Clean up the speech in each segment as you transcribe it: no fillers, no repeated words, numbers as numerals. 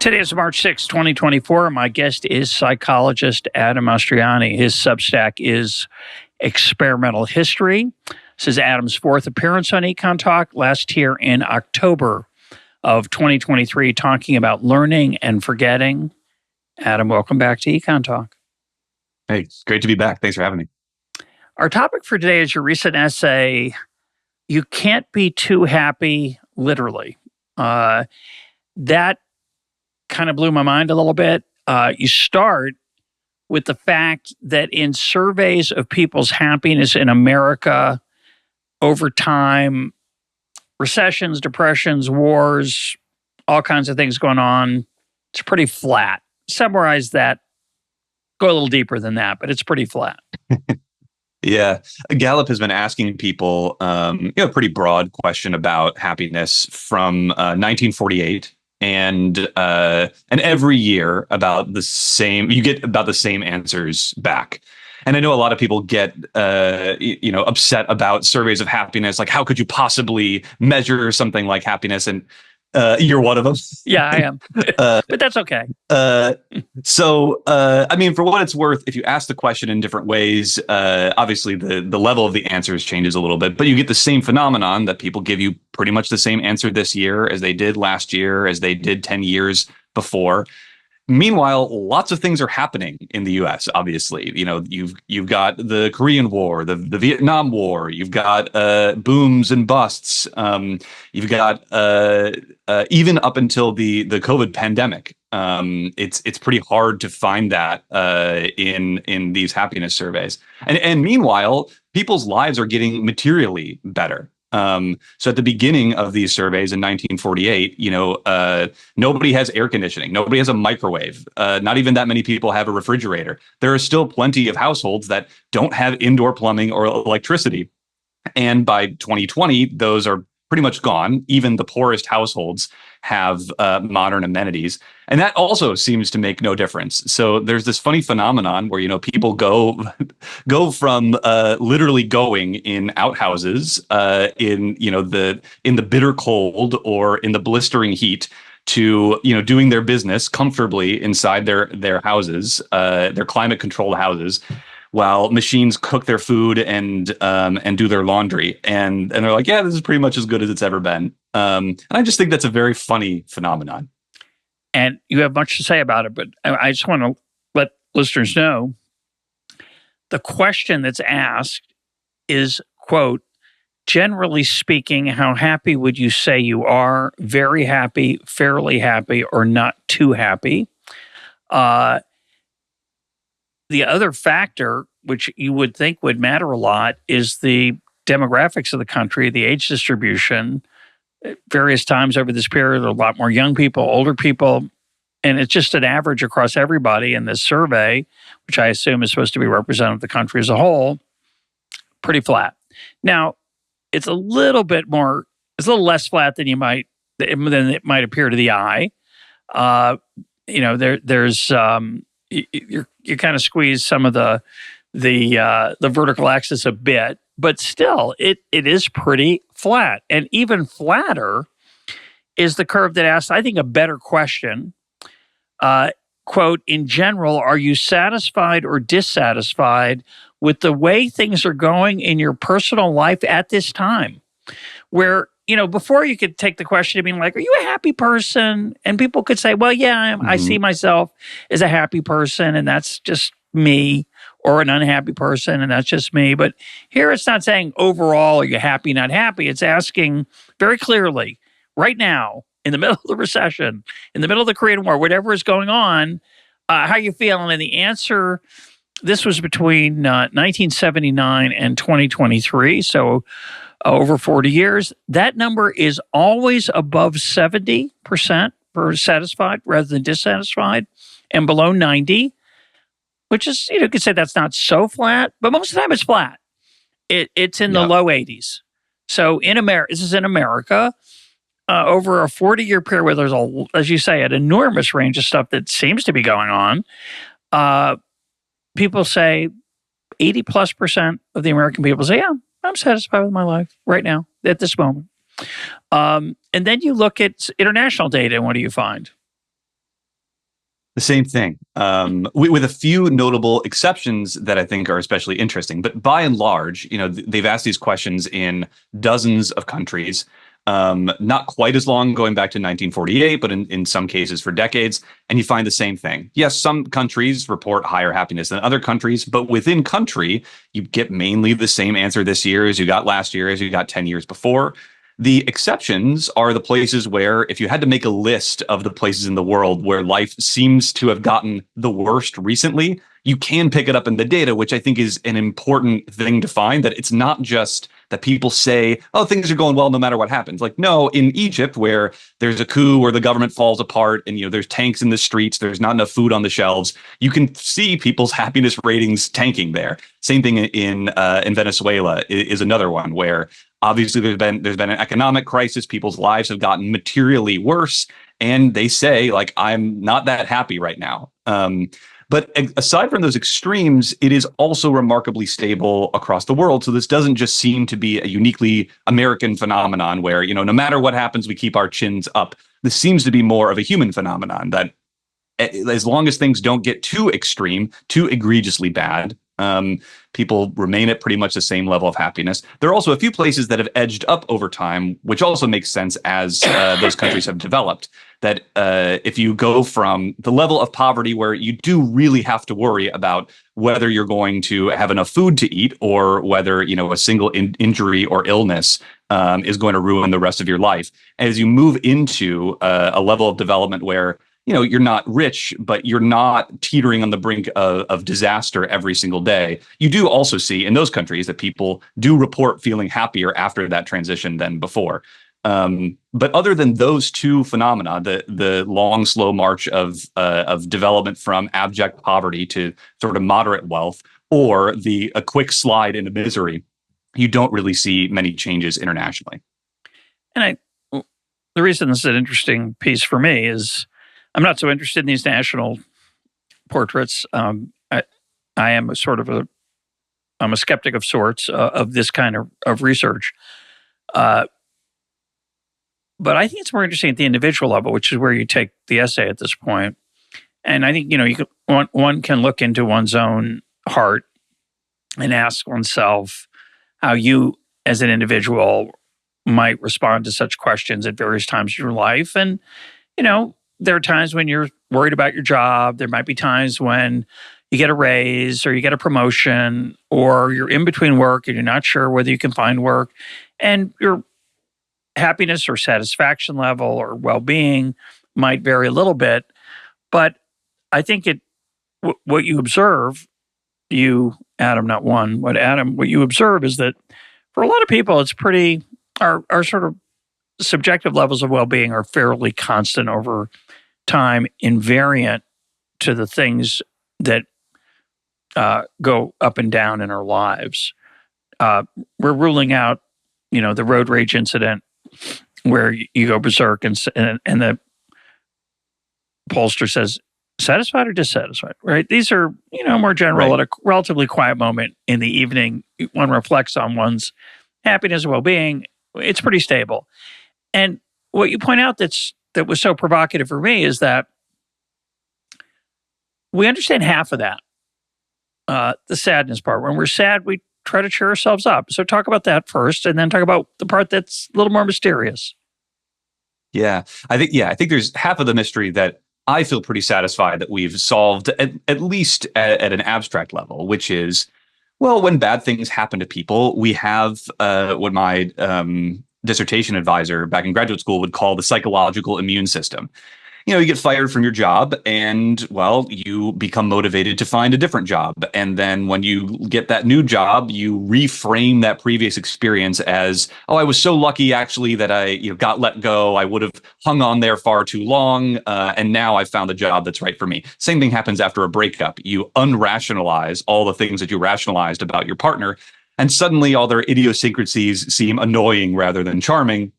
Today is March 6, 2024. My guest is psychologist Adam Mastroianni. His Substack is Experimental History. This is Adam's fourth appearance on EconTalk, last year in October of 2023, talking about learning and forgetting. Adam, welcome back to EconTalk. Hey, it's great to be back. Thanks for having me. Our topic for today is your recent essay, You Can't Be Too Happy, Literally. That kind of blew my mind a little bit. You start with the fact that in surveys of people's happiness in America over time, recessions, depressions, wars, all kinds of things going on, it's pretty flat. Summarize that. Go a little deeper than that, but it's pretty flat. Yeah. Gallup has been asking people a pretty broad question about happiness from 1948. And every year you get about the same answers back. And I know a lot of people get upset about surveys of happiness. Like, how could you possibly measure something like happiness? And you're one of them. Yeah, I am. But that's okay. So, for what it's worth, if you ask the question in different ways, obviously the level of the answers changes a little bit, but you get the same phenomenon that people give you pretty much the same answer this year as they did last year, as they did 10 years before. Meanwhile, lots of things are happening in the U.S. Obviously, you've got the Korean War, the Vietnam War. You've got booms and busts. You've got even up until the COVID pandemic. It's pretty hard to find that in these happiness surveys. And meanwhile, people's lives are getting materially better. So at the beginning of these surveys in 1948, nobody has air conditioning. Nobody has a microwave. Not even that many people have a refrigerator. There are still plenty of households that don't have indoor plumbing or electricity. And by 2020, those are pretty much gone. Even the poorest households have modern amenities. And that also seems to make no difference. So there's this funny phenomenon where, people go from literally going in outhouses in the bitter cold or in the blistering heat to, doing their business comfortably inside their houses, their climate controlled houses, while machines cook their food and do their laundry. And they're like, yeah, this is pretty much as good as it's ever been. And I just think that's a very funny phenomenon. And you have much to say about it, but I just want to let listeners know the question that's asked is, quote, generally speaking, how happy would you say you are? Very happy, fairly happy, or not too happy? The other factor, which you would think would matter a lot, is the demographics of the country, the age distribution. At various times over this period, a lot more young people, older people, and it's just an average across everybody in this survey, which I assume is supposed to be representative of the country as a whole, pretty flat. Now, it's a little less flat than it might appear to the eye. There's you kind of squeeze some of the vertical axis a bit, but still, it is pretty flat. And even flatter is the curve that asks, I think, a better question. Quote, in general, are you satisfied or dissatisfied with the way things are going in your personal life at this time? Where, before you could take the question of being like, are you a happy person? And people could say, well, yeah, I see myself as a happy person, and that's just me, or an unhappy person, and that's just me. But here it's not saying overall, are you happy, not happy? It's asking very clearly, right now, in the middle of the recession, in the middle of the Korean War, whatever is going on, how you feeling? And the answer, this was between 1979 and 2023, so over 40 years. That number is always above 70% for satisfied rather than dissatisfied, and below 90%, which is, you could say that's not so flat, but most of the time it's flat. It's in the low 80s. So in America, this is in America, over a 40-year period where there's, as you say, an enormous range of stuff that seems to be going on, people say 80+% of the American people say, yeah, I'm satisfied with my life right now, at this moment. And then you look at international data, and what do you find? The same thing, with a few notable exceptions that I think are especially interesting. But by and large, they've asked these questions in dozens of countries, not quite as long going back to 1948, but in some cases for decades. And you find the same thing. Yes, some countries report higher happiness than other countries, but within country, you get mainly the same answer this year as you got last year, as you got 10 years before. The exceptions are the places where, if you had to make a list of the places in the world where life seems to have gotten the worst recently, you can pick it up in the data, which I think is an important thing to find, that it's not just that people say, oh, things are going well no matter what happens. Like, no, in Egypt, where there's a coup, where the government falls apart and, there's tanks in the streets, there's not enough food on the shelves, you can see people's happiness ratings tanking there. Same thing in Venezuela is another one where obviously there's been an economic crisis. People's lives have gotten materially worse, and they say, like, I'm not that happy right now. But aside from those extremes, it is also remarkably stable across the world. So this doesn't just seem to be a uniquely American phenomenon where, no matter what happens, we keep our chins up. This seems to be more of a human phenomenon that, as long as things don't get too extreme, too egregiously bad, people remain at pretty much the same level of happiness. There are also a few places that have edged up over time, which also makes sense as those countries have developed. That if you go from the level of poverty where you do really have to worry about whether you're going to have enough food to eat, or whether a single injury or illness is going to ruin the rest of your life, as you move into a level of development where you're not rich, but you're not teetering on the brink of disaster every single day, you do also see in those countries that people do report feeling happier after that transition than before. But other than those two phenomena, the long, slow march of development from abject poverty to sort of moderate wealth, or a quick slide into misery, you don't really see many changes internationally. And the reason this is an interesting piece for me is I'm not so interested in these national portraits. I am I'm a skeptic of sorts of this kind of research. But I think it's more interesting at the individual level, which is where you take the essay at this point. And I think, one can look into one's own heart and ask oneself how you as an individual might respond to such questions at various times in your life. And, there are times when you're worried about your job. There might be times when you get a raise or you get a promotion, or you're in between work and you're not sure whether you can find work. And your happiness or satisfaction level or well-being might vary a little bit. But I think what you observe, Adam, not one, what you observe is that for a lot of people, it's our sort of subjective levels of well-being are fairly constant over time, invariant to the things that go up and down in our lives. We're ruling out, the road rage incident where you go berserk and the pollster says, satisfied or dissatisfied, right? These are, more general. Right. At a relatively quiet moment in the evening, one reflects on one's happiness and well-being. It's pretty stable. And what you point out that was so provocative for me is that we understand half of that, the sadness part. When we're sad, we try to cheer ourselves up. So talk about that first, and then talk about the part that's a little more mysterious. Yeah, I think there's half of the mystery that I feel pretty satisfied that we've solved, at least at an abstract level, which is, well, when bad things happen to people, we have what my dissertation advisor back in graduate school would call the psychological immune system. You get fired from your job and, well, you become motivated to find a different job. And then when you get that new job, you reframe that previous experience as, oh, I was so lucky actually that I got let go. I would have hung on there far too long. And now I found a job that's right for me. Same thing happens after a breakup. You unrationalize all the things that you rationalized about your partner, and suddenly all their idiosyncrasies seem annoying rather than charming.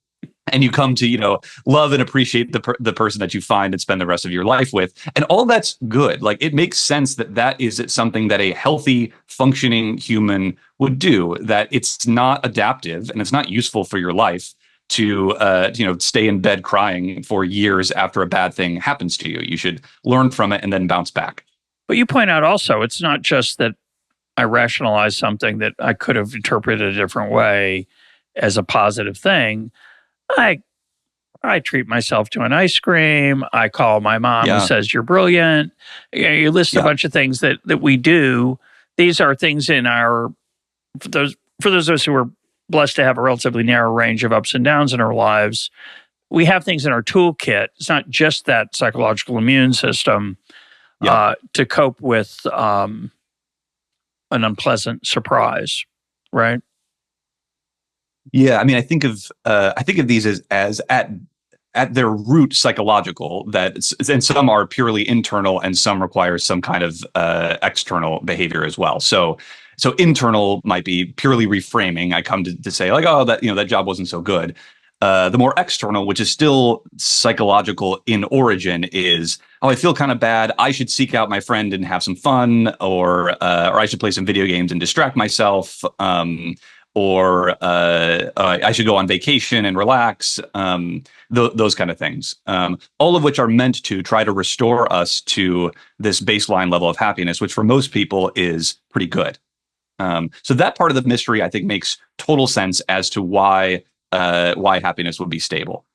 And you come to, love and appreciate the person that you find and spend the rest of your life with. And all that's good. Like, it makes sense that is something that a healthy, functioning human would do, that it's not adaptive and it's not useful for your life to stay in bed crying for years after a bad thing happens to you. You should learn from it and then bounce back. But you point out also, it's not just that I rationalize something that I could have interpreted a different way as a positive thing. I treat myself to an ice cream. I call my mom who says you're brilliant. You list a bunch of things that we do. These are things in our, for those of us who are blessed to have a relatively narrow range of ups and downs in our lives, we have things in our toolkit. It's not just that psychological immune system to cope with an unpleasant surprise, right? Yeah, I mean, I think of these as at their root psychological, and some are purely internal and some require some kind of external behavior as well. So internal might be purely reframing. I come to say like, oh, that job wasn't so good. The more external, which is still psychological in origin, is, oh, I feel kind of bad. I should seek out my friend and have some fun, or I should play some video games and distract myself. Or I should go on vacation and relax, those kind of things, all of which are meant to try to restore us to this baseline level of happiness, which for most people is pretty good. So that part of the mystery, I think, makes total sense as to why happiness would be stable.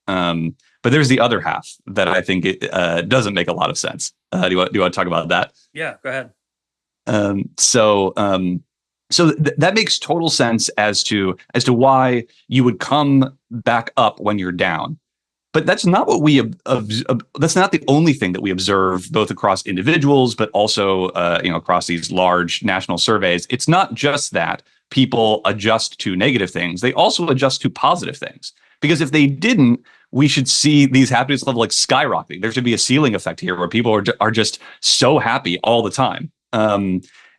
But there's the other half that I think it doesn't make a lot of sense. Do you want to talk about that? Yeah, go ahead. So that makes total sense as to why you would come back up when you're down. But that's not what that's not the only thing that we observe, both across individuals, but also across these large national surveys. It's not just that people adjust to negative things; they also adjust to positive things. Because if they didn't, we should see these happiness levels like skyrocketing. There should be a ceiling effect here where people are just so happy all the time.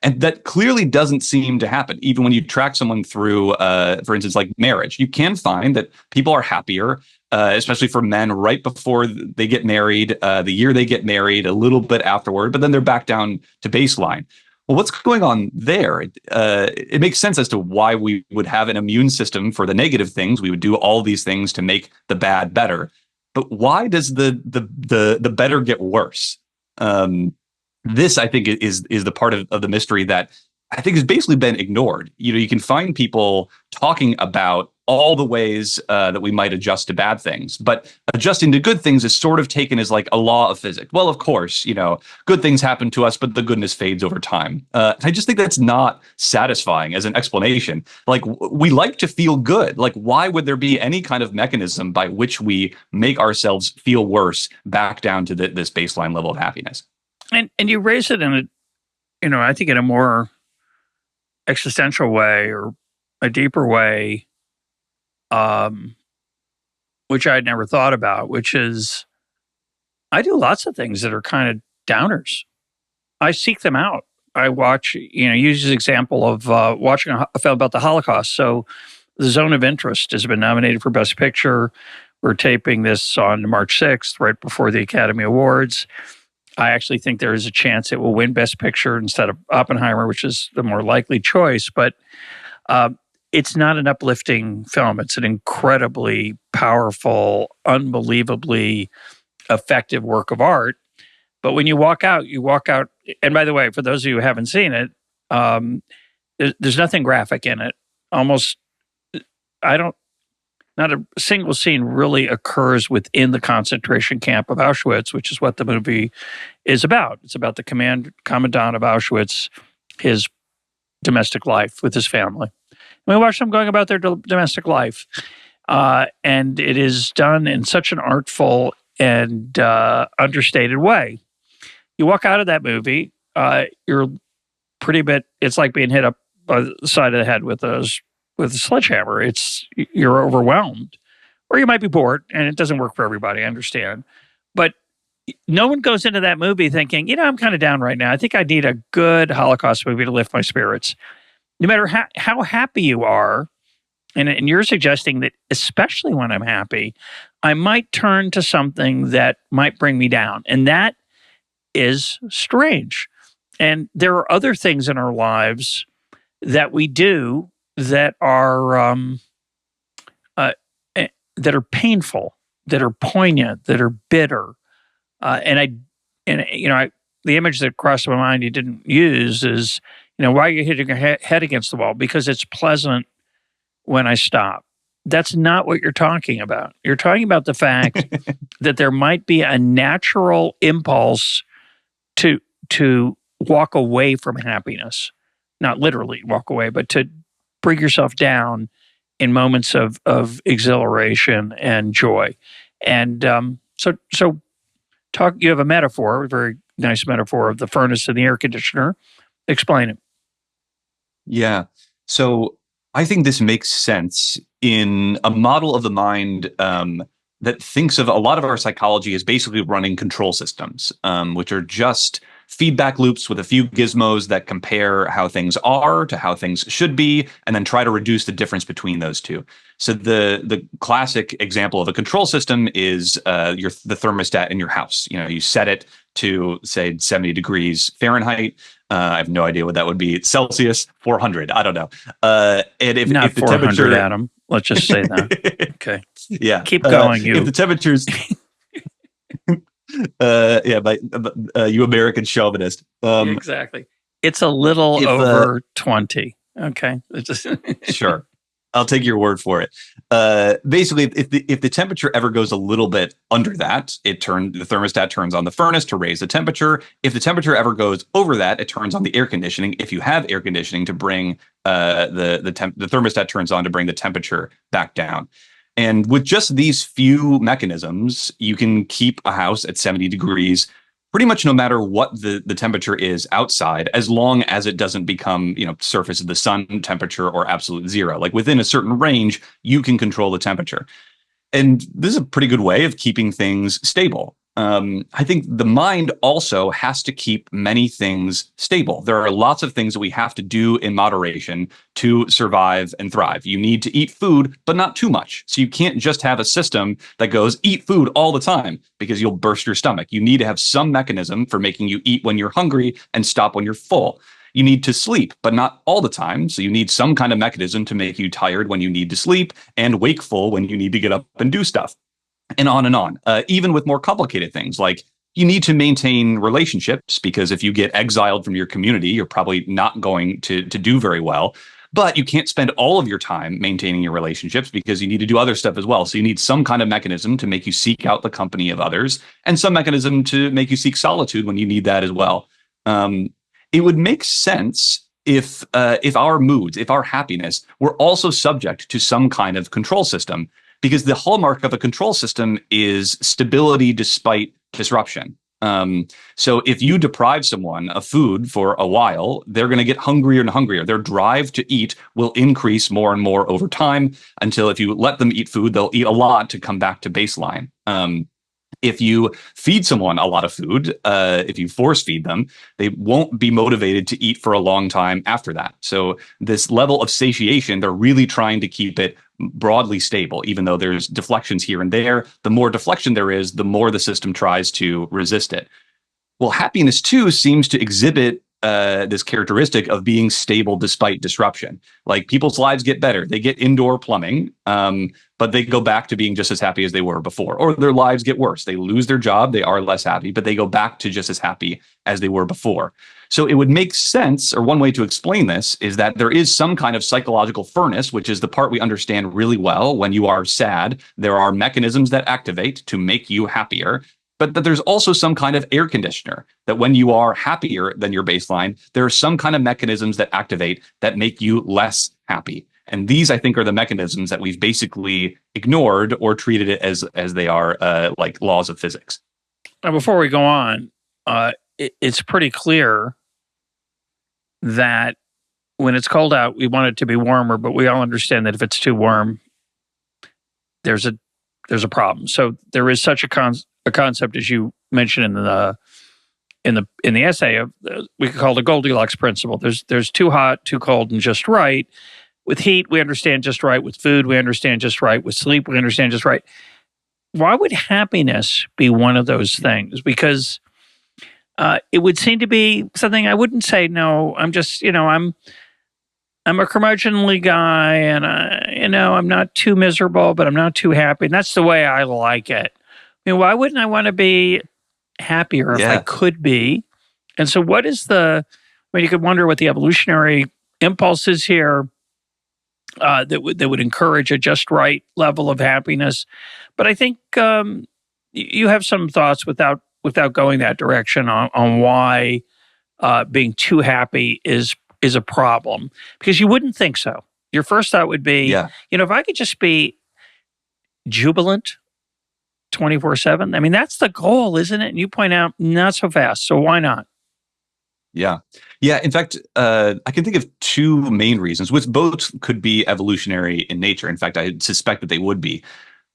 And that clearly doesn't seem to happen. Even when you track someone through, for instance, like marriage, you can find that people are happier, especially for men, right before they get married, the year they get married, a little bit afterward, but then they're back down to baseline. Well, what's going on there? It makes sense as to why we would have an immune system for the negative things. We would do all these things to make the bad better. But why does the better get worse? This, I think, is the part of the mystery that I think has basically been ignored. You can find people talking about all the ways that we might adjust to bad things, but adjusting to good things is sort of taken as like a law of physics. Well, of course, good things happen to us, but the goodness fades over time. I just think that's not satisfying as an explanation. Like, we like to feel good. Like, why would there be any kind of mechanism by which we make ourselves feel worse back down to this baseline level of happiness? And you raise it in I think in a more existential way or a deeper way, which I'd never thought about, which is I do lots of things that are kind of downers. I seek them out. I watch, use the example of watching a film about the Holocaust. So The Zone of Interest has been nominated for Best Picture. We're taping this on March 6th, right before the Academy Awards. I actually think there is a chance it will win Best Picture instead of Oppenheimer, which is the more likely choice. But it's not an uplifting film. It's an incredibly powerful, unbelievably effective work of art. But when you walk out, and by the way, for those of you who haven't seen it, there's nothing graphic in it. Not a single scene really occurs within the concentration camp of Auschwitz, which is what the movie is about. It's about the commandant of Auschwitz, his domestic life with his family. And we watch them going about their domestic life. And it is done in such an artful and understated way. You walk out of that movie, you're it's like being hit up by the side of the head with a sledgehammer. You're overwhelmed, or you might be bored, and it doesn't work for everybody. I understand, but no one goes into that movie thinking, I'm kind of down right now. I think I need a good Holocaust movie to lift my spirits. No matter how happy you are, and you're suggesting that especially when I'm happy, I might turn to something that might bring me down, and that is strange. And there are other things in our lives that we do that are that are painful, that are poignant, that are bitter. The image that crossed my mind you didn't use is, why are you hitting your head against the wall? Because it's pleasant when I stop. That's not what you're talking about. You're talking about the fact that there might be a natural impulse to walk away from happiness. Not literally walk away, but to bring yourself down in moments of exhilaration and joy. And so you have a metaphor, a very nice metaphor of the furnace and the air conditioner. Explain it. Yeah. So I think this makes sense in a model of the mind that thinks of a lot of our psychology as basically running control systems, which are just feedback loops with a few gizmos that compare how things are to how things should be, and then try to reduce the difference between those two. So the classic example of a control system is the thermostat in your house. You set it to, say, 70 degrees Fahrenheit. I have no idea what that would be. Celsius, 400. I don't know. And if the 400, temperature, Adam. Let's just say that. Okay. Yeah. Keep going. If the temperatures, you American chauvinist. Exactly. It's a little over 20. Okay. Sure. I'll take your word for it. Basically, if the temperature ever goes a little bit under that, the thermostat turns on the furnace to raise the temperature. If the temperature ever goes over that, it turns on the air conditioning. If you have air conditioning, to bring the thermostat turns on to bring the temperature back down. And with just these few mechanisms, you can keep a house at 70 degrees pretty much no matter what the temperature is outside, as long as it doesn't become, surface of the sun temperature or absolute zero. Like within a certain range, you can control the temperature. And this is a pretty good way of keeping things stable. I think the mind also has to keep many things stable. There are lots of things that we have to do in moderation to survive and thrive. You need to eat food, but not too much. So you can't just have a system that goes eat food all the time because you'll burst your stomach. You need to have some mechanism for making you eat when you're hungry and stop when you're full. You need to sleep, but not all the time. So you need some kind of mechanism to make you tired when you need to sleep and wakeful when you need to get up and do stuff. And on and on. Even with more complicated things, like you need to maintain relationships, because if you get exiled from your community, you're probably not going to do very well. But you can't spend all of your time maintaining your relationships because you need to do other stuff as well. So you need some kind of mechanism to make you seek out the company of others, and some mechanism to make you seek solitude when you need that as well. It would make sense if our moods, if our happiness were also subject to some kind of control system, because the hallmark of a control system is stability despite disruption. So if you deprive someone of food for a while, they're going to get hungrier and hungrier. Their drive to eat will increase more and more over time, until if you let them eat food, they'll eat a lot to come back to baseline. If you feed someone a lot of food, if you force feed them, they won't be motivated to eat for a long time after that. So this level of satiation, they're really trying to keep it broadly stable, even though there's deflections here and there. The more deflection there is, the more the system tries to resist it. Well, happiness too seems to exhibit this characteristic of being stable despite disruption. Like people's lives get better. They get indoor plumbing, but they go back to being just as happy as they were before. Or their lives get worse. They lose their job. They are less happy, but they go back to just as happy as they were before. So it would make sense, or one way to explain this is that there is some kind of psychological furnace, which is the part we understand really well. When you are sad, there are mechanisms that activate to make you happier. But that there's also some kind of air conditioner, that when you are happier than your baseline, there are some kind of mechanisms that activate that make you less happy. And these, I think, are the mechanisms that we've basically ignored or treated it as they are like laws of physics. Now, before we go on, it's pretty clear that when it's cold out, we want it to be warmer, but we all understand that if it's too warm, there's a problem. So there is such a concept, as you mentioned in the essay, of we could call it the Goldilocks principle. There's too hot, too cold, and just right. With heat, we understand just right. With food, we understand just right. With sleep, we understand just right. Why would happiness be one of those things? Because it would seem to be something I wouldn't say, no, I'm just, I'm a curmudgeonly guy, and I'm not too miserable, but I'm not too happy. And that's the way I like it. I mean, why wouldn't I want to be happier if I could be? And so what is you could wonder what the evolutionary impulse is here that would encourage a just right level of happiness. But I think you have some thoughts without going that direction on why being too happy is a problem, because you wouldn't think so. Your first thought would be, if I could just be jubilant 24/7. I mean, that's the goal, isn't it? And you point out, not so fast. So why not? Yeah. In fact, I can think of two main reasons, which both could be evolutionary in nature. In fact, I suspect that they would be.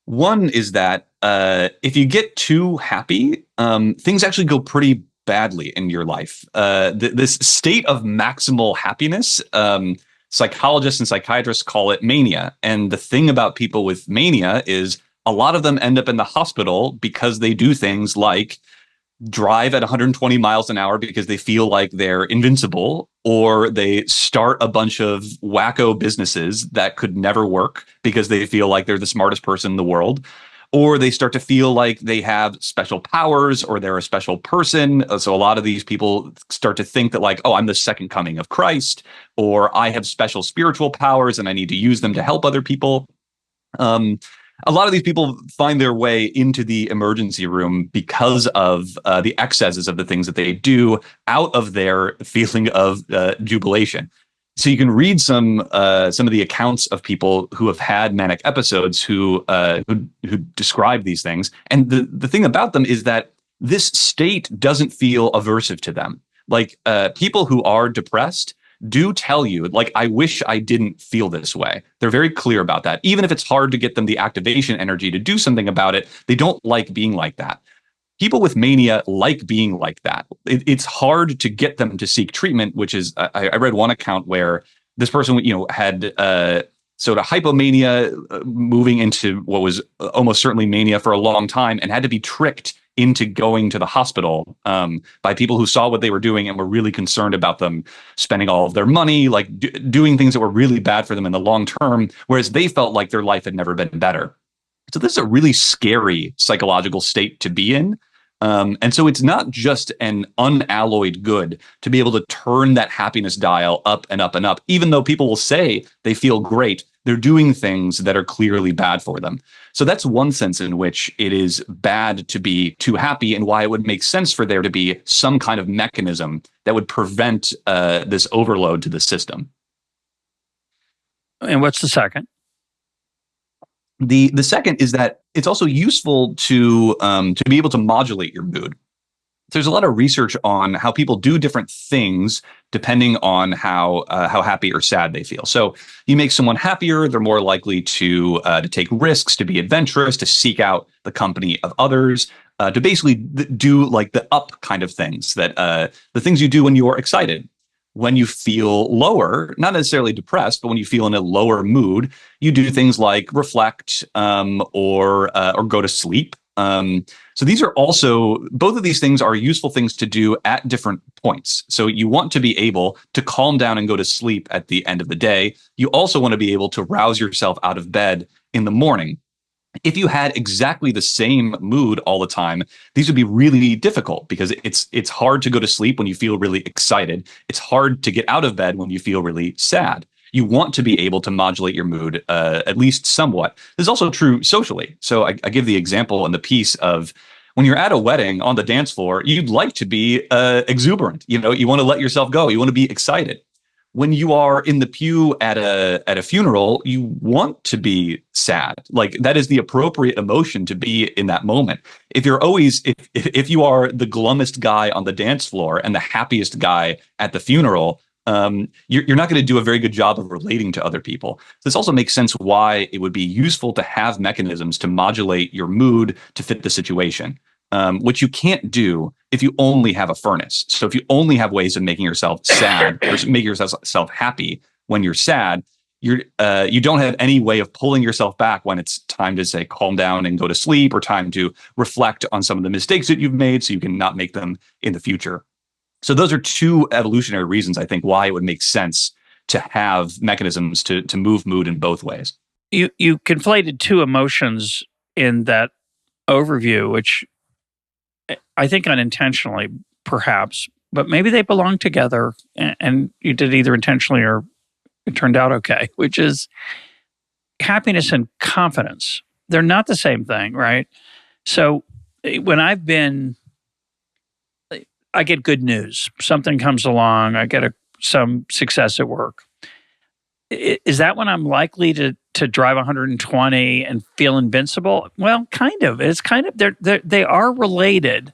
One is that if you get too happy, things actually go pretty badly in your life. This state of maximal happiness, psychologists and psychiatrists call it mania. And the thing about people with mania is a lot of them end up in the hospital because they do things like drive at 120 miles an hour because they feel like they're invincible, or they start a bunch of wacko businesses that could never work because they feel like they're the smartest person in the world, or they start to feel like they have special powers or they're a special person. So a lot of these people start to think that like, oh, I'm the second coming of Christ, or I have special spiritual powers and I need to use them to help other people. A lot of these people find their way into the emergency room because of the excesses of the things that they do, out of their feeling of jubilation. So you can read some of the accounts of people who have had manic episodes who describe these things. And the thing about them is that this state doesn't feel aversive to them. Like people who are depressed do tell you, like, I wish I didn't feel this way. They're very clear about that. Even if it's hard to get them the activation energy to do something about it, they don't like being like that. People with mania like being like that. It's hard to get them to seek treatment, which is, I read one account where this person, had sort of hypomania moving into what was almost certainly mania for a long time, and had to be tricked into going to the hospital by people who saw what they were doing and were really concerned about them spending all of their money, like doing things that were really bad for them in the long term, whereas they felt like their life had never been better. So this is a really scary psychological state to be in. And so it's not just an unalloyed good to be able to turn that happiness dial up and up and up. Even though people will say they feel great, they're doing things that are clearly bad for them. So that's one sense in which it is bad to be too happy, and why it would make sense for there to be some kind of mechanism that would prevent this overload to the system. And what's the second? The second is that it's also useful to be able to modulate your mood. There's a lot of research on how people do different things depending on how happy or sad they feel. So you make someone happier, they're more likely to take risks, to be adventurous, to seek out the company of others, to basically do like the up kind of things, that the things you do when you're excited. When you feel lower, not necessarily depressed, but when you feel in a lower mood, you do things like reflect or go to sleep. So these are also, both of these things are useful things to do at different points. So you want to be able to calm down and go to sleep at the end of the day. You also want to be able to rouse yourself out of bed in the morning. If you had exactly the same mood all the time, these would be really difficult, because it's hard to go to sleep when you feel really excited. It's hard to get out of bed when you feel really sad. You want to be able to modulate your mood at least somewhat. This is also true socially. So I give the example in the piece of when you're at a wedding on the dance floor, you'd like to be exuberant. You want to let yourself go. You want to be excited. When you are in the pew at a funeral, you want to be sad. Like, that is the appropriate emotion to be in that moment. If you're always, if you are the glummest guy on the dance floor and the happiest guy at the funeral, you're not going to do a very good job of relating to other people. This also makes sense why it would be useful to have mechanisms to modulate your mood to fit the situation, which you can't do if you only have a furnace. So if you only have ways of making yourself sad or making yourself happy when you're sad, you don't have any way of pulling yourself back when it's time to, say, calm down and go to sleep, or time to reflect on some of the mistakes that you've made so you can not make them in the future. So those are two evolutionary reasons, I think, why it would make sense to have mechanisms to move mood in both ways. You conflated two emotions in that overview, which I think unintentionally, perhaps, but maybe they belong together, and you did either intentionally or it turned out okay, which is happiness and confidence. They're not the same thing, right? So when I get good news, something comes along, I get some success at work. Is that when I'm likely to drive 120 and feel invincible? Well, kind of. It's kind of they are related,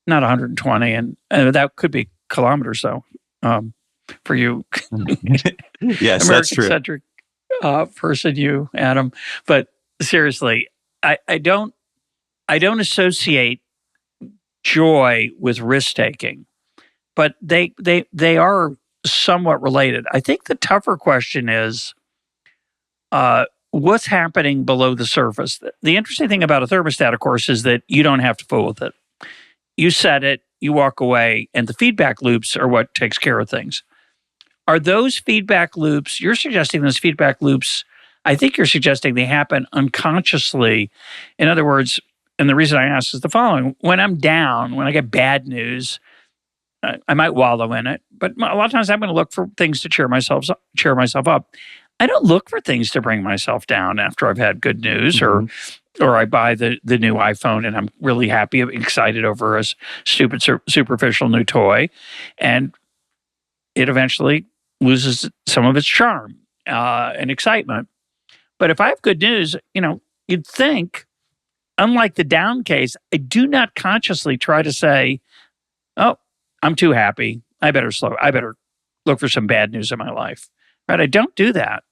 not 120, and that could be kilometers though. For you, yes, that's true. American-centric person, you, Adam. But seriously, I don't associate joy with risk taking, but they are somewhat related. I think the tougher question is what's happening below the surface. The interesting thing about a thermostat, of course, is that you don't have to fool with it. You set it, you walk away, and the feedback loops are what takes care of things. Are those feedback loops, you're suggesting those feedback loops, I think you're suggesting they happen unconsciously. In other words, and the reason I ask is the following: when I'm down, when I get bad news, I might wallow in it, but a lot of times I'm going to look for things to cheer myself up. I don't look for things to bring myself down after I've had good news, or I buy the new iPhone and I'm really happy, excited over a stupid, superficial new toy, and it eventually loses some of its charm and excitement. But if I have good news, you'd think, unlike the down case, I do not consciously try to say, "Oh, I'm too happy. I better look for some bad news in my life." Right? I don't do that.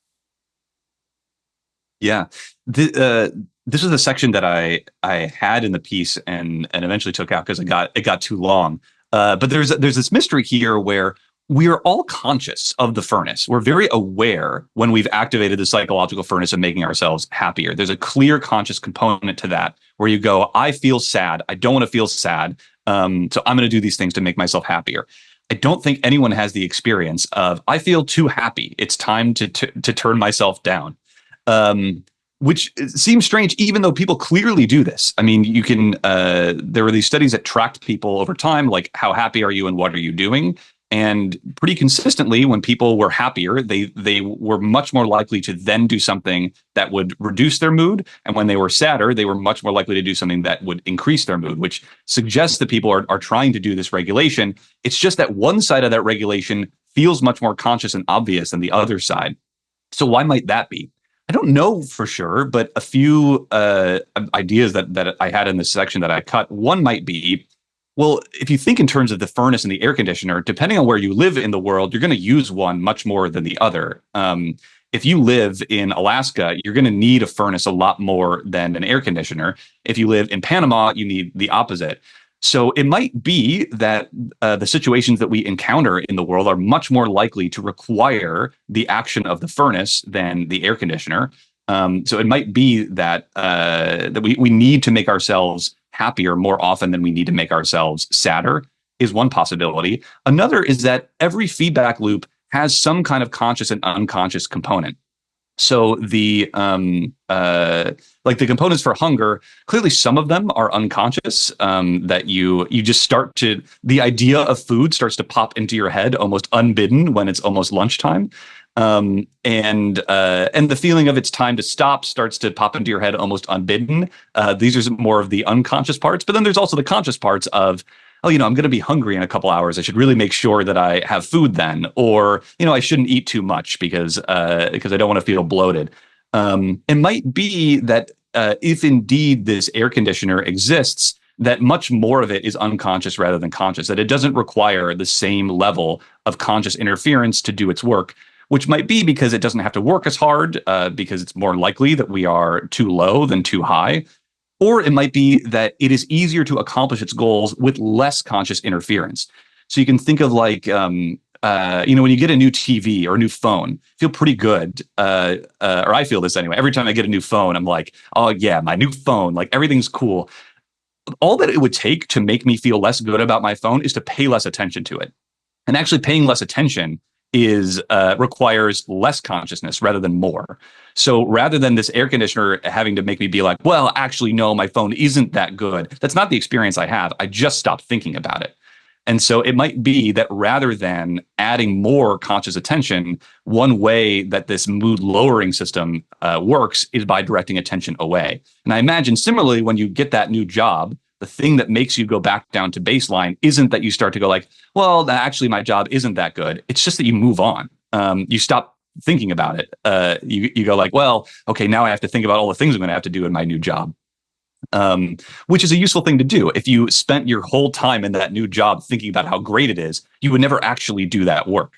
Yeah. This is a section that I had in the piece and eventually took out because it got too long. But there's this mystery here where we are all conscious of the furnace. We're very aware when we've activated the psychological furnace of making ourselves happier. There's a clear conscious component to that where you go, I feel sad. I don't want to feel sad. So I'm going to do these things to make myself happier. I don't think anyone has the experience of, I feel too happy. It's time to turn myself down. Which seems strange, even though people clearly do this. I mean, you can, there were these studies that tracked people over time, like how happy are you and what are you doing? And pretty consistently, when people were happier, they were much more likely to then do something that would reduce their mood. And when they were sadder, they were much more likely to do something that would increase their mood, which suggests that people are trying to do this regulation. It's just that one side of that regulation feels much more conscious and obvious than the other side. So why might that be? I don't know for sure, but a few ideas that I had in this section that I cut. One might be, well, if you think in terms of the furnace and the air conditioner, depending on where you live in the world, you're going to use one much more than the other. If you live in Alaska, you're going to need a furnace a lot more than an air conditioner. If you live in Panama, you need the opposite. So it might be that the situations that we encounter in the world are much more likely to require the action of the furnace than the air conditioner. So it might be that that we need to make ourselves happier more often than we need to make ourselves sadder is one possibility. Another is that every feedback loop has some kind of conscious and unconscious component. So the like the components for hunger, clearly some of them are unconscious, that you just start to, the idea of food starts to pop into your head almost unbidden when it's almost lunchtime. And the feeling of it's time to stop starts to pop into your head almost unbidden. These are more of the unconscious parts, but then there's also the conscious parts of, oh, I'm going to be hungry in a couple hours. I should really make sure that I have food then, or, I shouldn't eat too much because I don't want to feel bloated. It might be that if indeed this air conditioner exists, that much more of it is unconscious rather than conscious, that it doesn't require the same level of conscious interference to do its work, which might be because it doesn't have to work as hard, because it's more likely that we are too low than too high. Or it might be that it is easier to accomplish its goals with less conscious interference. So you can think of like, when you get a new TV or a new phone, feel pretty good. Or I feel this anyway. Every time I get a new phone, I'm like, oh yeah, my new phone, like everything's cool. All that it would take to make me feel less good about my phone is to pay less attention to it. And actually paying less attention is requires less consciousness rather than more. So rather than this air conditioner having to make me be like, well, actually, no, my phone isn't that good. That's not the experience I have. I just stopped thinking about it. And so it might be that rather than adding more conscious attention, one way that this mood lowering system works is by directing attention away. And I imagine similarly, when you get that new job, the thing that makes you go back down to baseline isn't that you start to go like, well, actually, my job isn't that good. It's just that you move on. You stop thinking about it. You go like, well, okay, now I have to think about all the things I'm going to have to do in my new job. Which is a useful thing to do. If you spent your whole time in that new job thinking about how great it is, you would never actually do that work.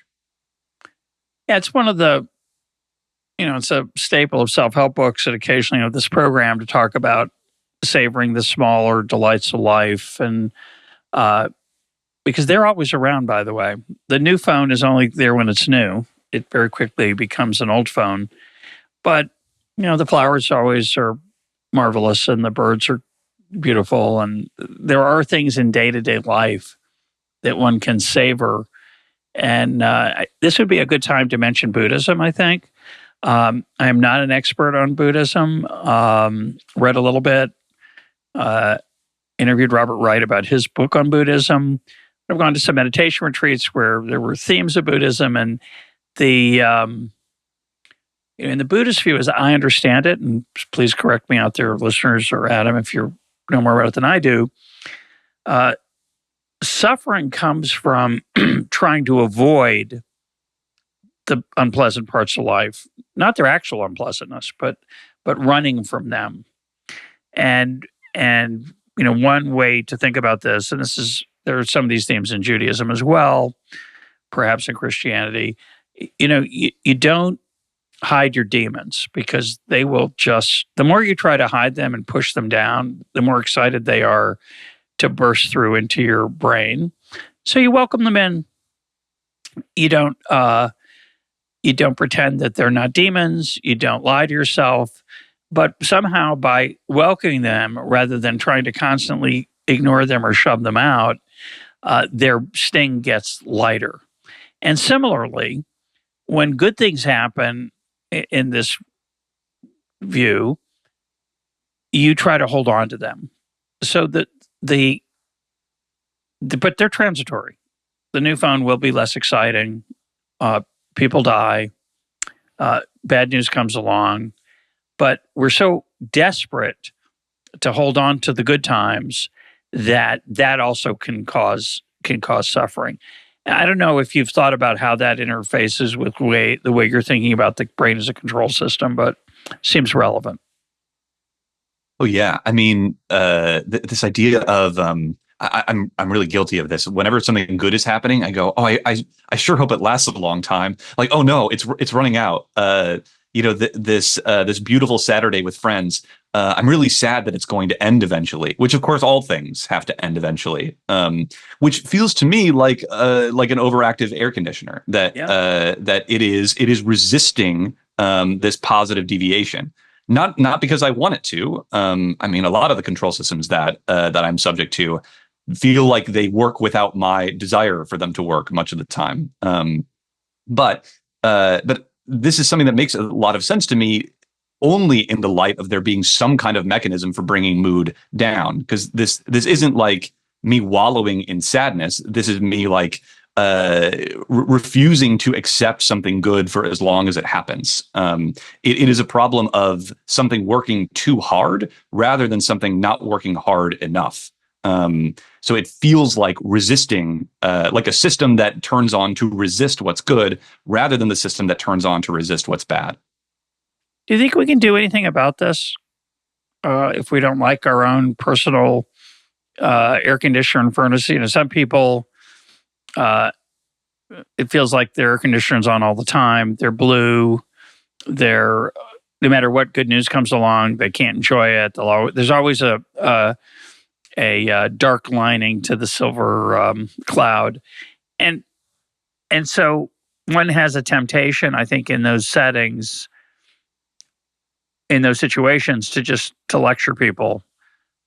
Yeah, it's one of the, it's a staple of self-help books and occasionally of this program to talk about savoring the smaller delights of life. And because they're always around, by the way. The new phone is only there when it's new. It very quickly becomes an old phone. But, the flowers always are marvelous and the birds are beautiful. And there are things in day-to-day life that one can savor. And this would be a good time to mention Buddhism, I think. I am not an expert on Buddhism. Read a little bit. Interviewed Robert Wright about his book on Buddhism. I've gone to some meditation retreats where there were themes of Buddhism, and the in the Buddhist view, as I understand it, and please correct me out there, listeners, or Adam, if you know more about it than I do, suffering comes from trying to avoid the unpleasant parts of life, not their actual unpleasantness, but running from them. And one way to think about this, and there are some of these themes in Judaism as well, perhaps in Christianity. You don't hide your demons because they will the more you try to hide them and push them down, the more excited they are to burst through into your brain. So you welcome them in. You don't pretend that they're not demons. You don't lie to yourself. But somehow by welcoming them rather than trying to constantly ignore them or shove them out, their sting gets lighter. And similarly, when good things happen in this view, you try to hold on to them. So that but they're transitory. The new phone will be less exciting. People die. Bad news comes along. But we're so desperate to hold on to the good times that also can cause suffering. I don't know if you've thought about how that interfaces with the way you're thinking about the brain as a control system, but seems relevant. Oh yeah, I mean, this idea of I'm really guilty of this. Whenever something good is happening, I go, oh, I sure hope it lasts a long time. Like, oh no, it's running out. This beautiful Saturday with friends. I'm really sad that it's going to end eventually. Which, of course, all things have to end eventually. Which feels to me like an overactive air conditioner that it is resisting this positive deviation. Not because I want it to. I mean, a lot of the control systems that I'm subject to feel like they work without my desire for them to work much of the time. But this is something that makes a lot of sense to me only in the light of there being some kind of mechanism for bringing mood down. Because this isn't like me wallowing in sadness. This is me like refusing to accept something good for as long as it happens. It is a problem of something working too hard rather than something not working hard enough. So it feels like resisting, like a system that turns on to resist what's good rather than the system that turns on to resist what's bad. Do you think we can do anything about this if we don't like our own personal air conditioner and furnace? Some people, it feels like their air conditioner's on all the time. They're blue. No matter what good news comes along, they can't enjoy it. There's always a dark lining to the silver cloud. And so one has a temptation, I think, in those settings, in those situations, to lecture people.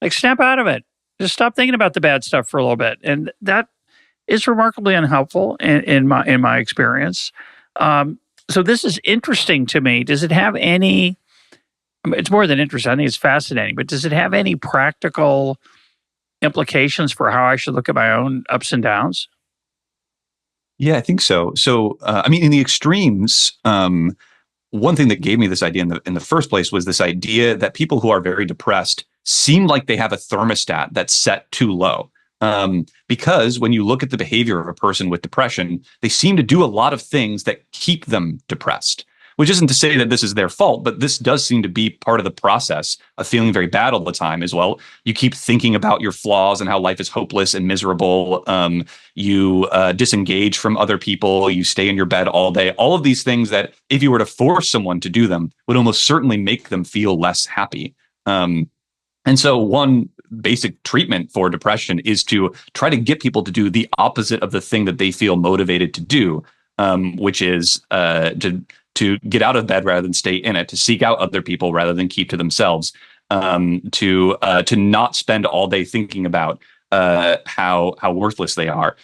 Like, snap out of it. Just stop thinking about the bad stuff for a little bit. And that is remarkably unhelpful in my experience. So this is interesting to me. Does it have any? It's more than interesting. I think it's fascinating. But does it have any practical implications for how I should look at my own ups and downs? Yeah, I think so. So, I mean, in the extremes, one thing that gave me this idea in the first place was this idea that people who are very depressed seem like they have a thermostat that's set too low. Because when you look at the behavior of a person with depression, they seem to do a lot of things that keep them depressed. Which isn't to say that this is their fault, but this does seem to be part of the process of feeling very bad all the time as well. You keep thinking about your flaws and how life is hopeless and miserable. You disengage from other people. You stay in your bed all day. All of these things that if you were to force someone to do them would almost certainly make them feel less happy. And so one basic treatment for depression is to try to get people to do the opposite of the thing that they feel motivated to do, which is to get out of bed rather than stay in it, to seek out other people rather than keep to themselves, to not spend all day thinking about how worthless they are.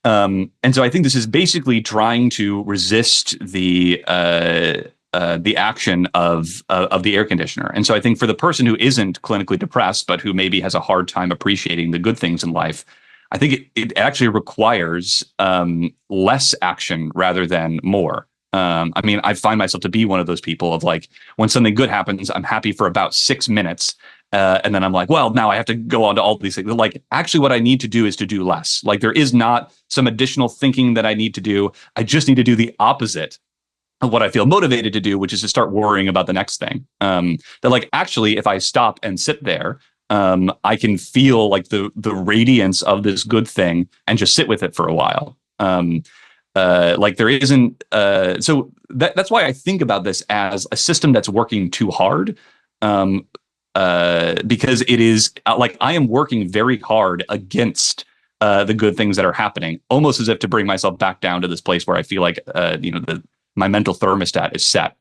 And so I think this is basically trying to resist the action of the air conditioner. And so I think for the person who isn't clinically depressed, but who maybe has a hard time appreciating the good things in life, I think it actually requires less action rather than more. I mean, I find myself to be one of those people of like, when something good happens, I'm happy for about 6 minutes. And then I'm like, well, now I have to go on to all these things. Like, actually, what I need to do is to do less. Like, there is not some additional thinking that I need to do. I just need to do the opposite of what I feel motivated to do, which is to start worrying about the next thing. That like, actually, if I stop and sit there, I can feel like the radiance of this good thing and just sit with it for a while. Like there isn't, so that's why I think about this as a system that's working too hard, because it is like I am working very hard against the good things that are happening, almost as if to bring myself back down to this place where I feel like my mental thermostat is set.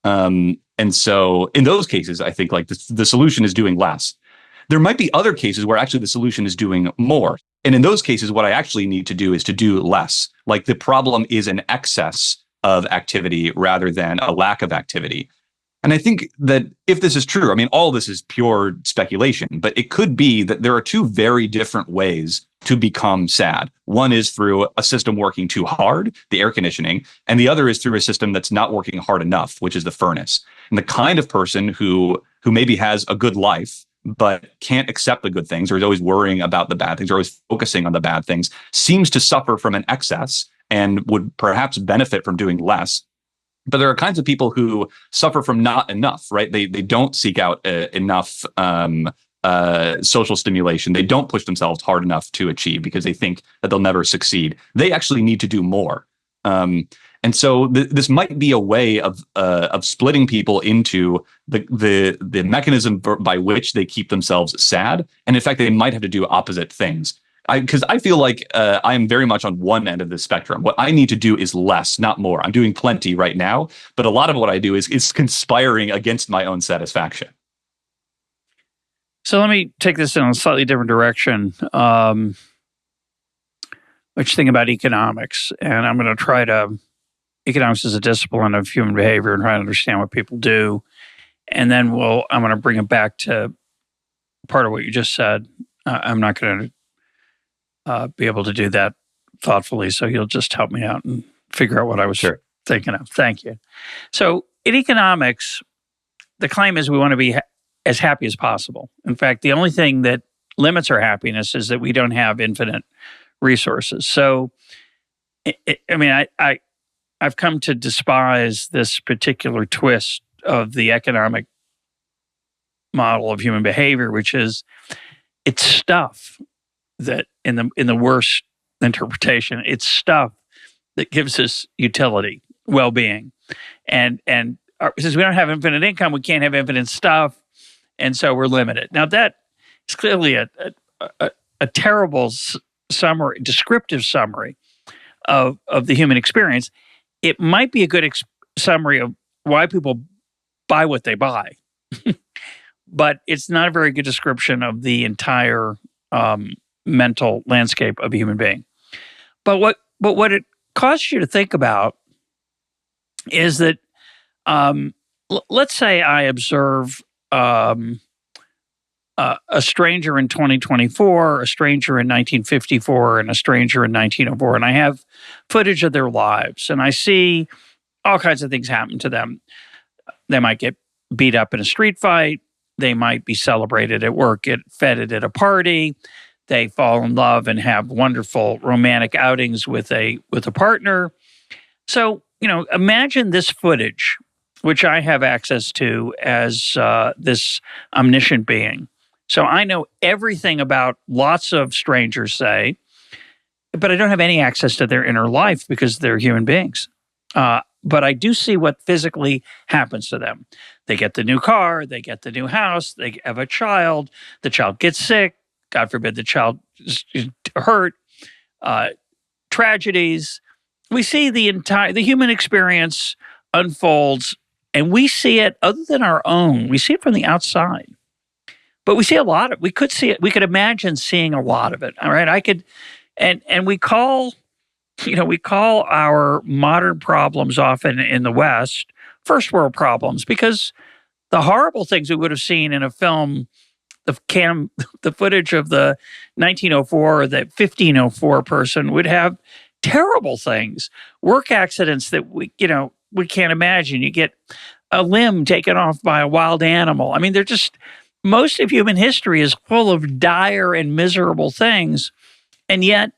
And so in those cases, I think like the solution is doing less. There might be other cases where actually the solution is doing more. And in those cases, what I actually need to do is to do less. Like the problem is an excess of activity rather than a lack of activity. And I think that if this is true, I mean, all this is pure speculation, but it could be that there are two very different ways to become sad. One is through a system working too hard, the air conditioning, and the other is through a system that's not working hard enough, which is the furnace. And the kind of person who maybe has a good life, but can't accept the good things, or is always worrying about the bad things, or always focusing on the bad things, seems to suffer from an excess and would perhaps benefit from doing less. But there are kinds of people who suffer from not enough, right? They don't seek out enough social stimulation. They don't push themselves hard enough to achieve because they think that they'll never succeed. They actually need to do more. And so this might be a way of splitting people into the mechanism by which they keep themselves sad, and in fact, they might have to do opposite things. Because I feel like I am very much on one end of the spectrum. What I need to do is less, not more. I'm doing plenty right now, but a lot of what I do is conspiring against my own satisfaction. So let me take this in a slightly different direction. Which thing about economics, and I'm going to try to. Economics is a discipline of human behavior and try to understand what people do. And then I'm going to bring it back to part of what you just said. I'm not going to be able to do that thoughtfully, so you'll just help me out and figure out what I was thinking of. Thank you. So in economics, the claim is we want to be as happy as possible. In fact, the only thing that limits our happiness is that we don't have infinite resources. So, I've come to despise this particular twist of the economic model of human behavior, which is it's stuff that in the worst interpretation, it's stuff that gives us utility, well-being. And since we don't have infinite income, we can't have infinite stuff, and so we're limited. Now that is clearly a terrible summary, descriptive summary of the human experience. It might be a good summary of why people buy what they buy, but it's not a very good description of the entire mental landscape of a human being. what it causes you to think about is that let's say I observe a stranger in 2024, a stranger in 1954, and a stranger in 1904, and I have footage of their lives, and I see all kinds of things happen to them. They might get beat up in a street fight. They might be celebrated at work, get feted at a party. They fall in love and have wonderful romantic outings with a partner. So, imagine this footage, which I have access to as this omniscient being. So I know everything about lots of strangers, say, but I don't have any access to their inner life because they're human beings. But I do see what physically happens to them. They get the new car, they get the new house, they have a child, the child gets sick, God forbid the child is hurt, tragedies. We see the human experience unfolds, and we see it other than our own. We see it from the outside. But we see a lot of, we could see it, we could imagine seeing a lot of it. All right. And we call our modern problems often in the West first world problems, because the horrible things we would have seen in a film, the footage of the 1904 or the 1504 person would have terrible things, work accidents that we can't imagine. You get a limb taken off by a wild animal. I mean, they're just, most of human history is full of dire and miserable things. And yet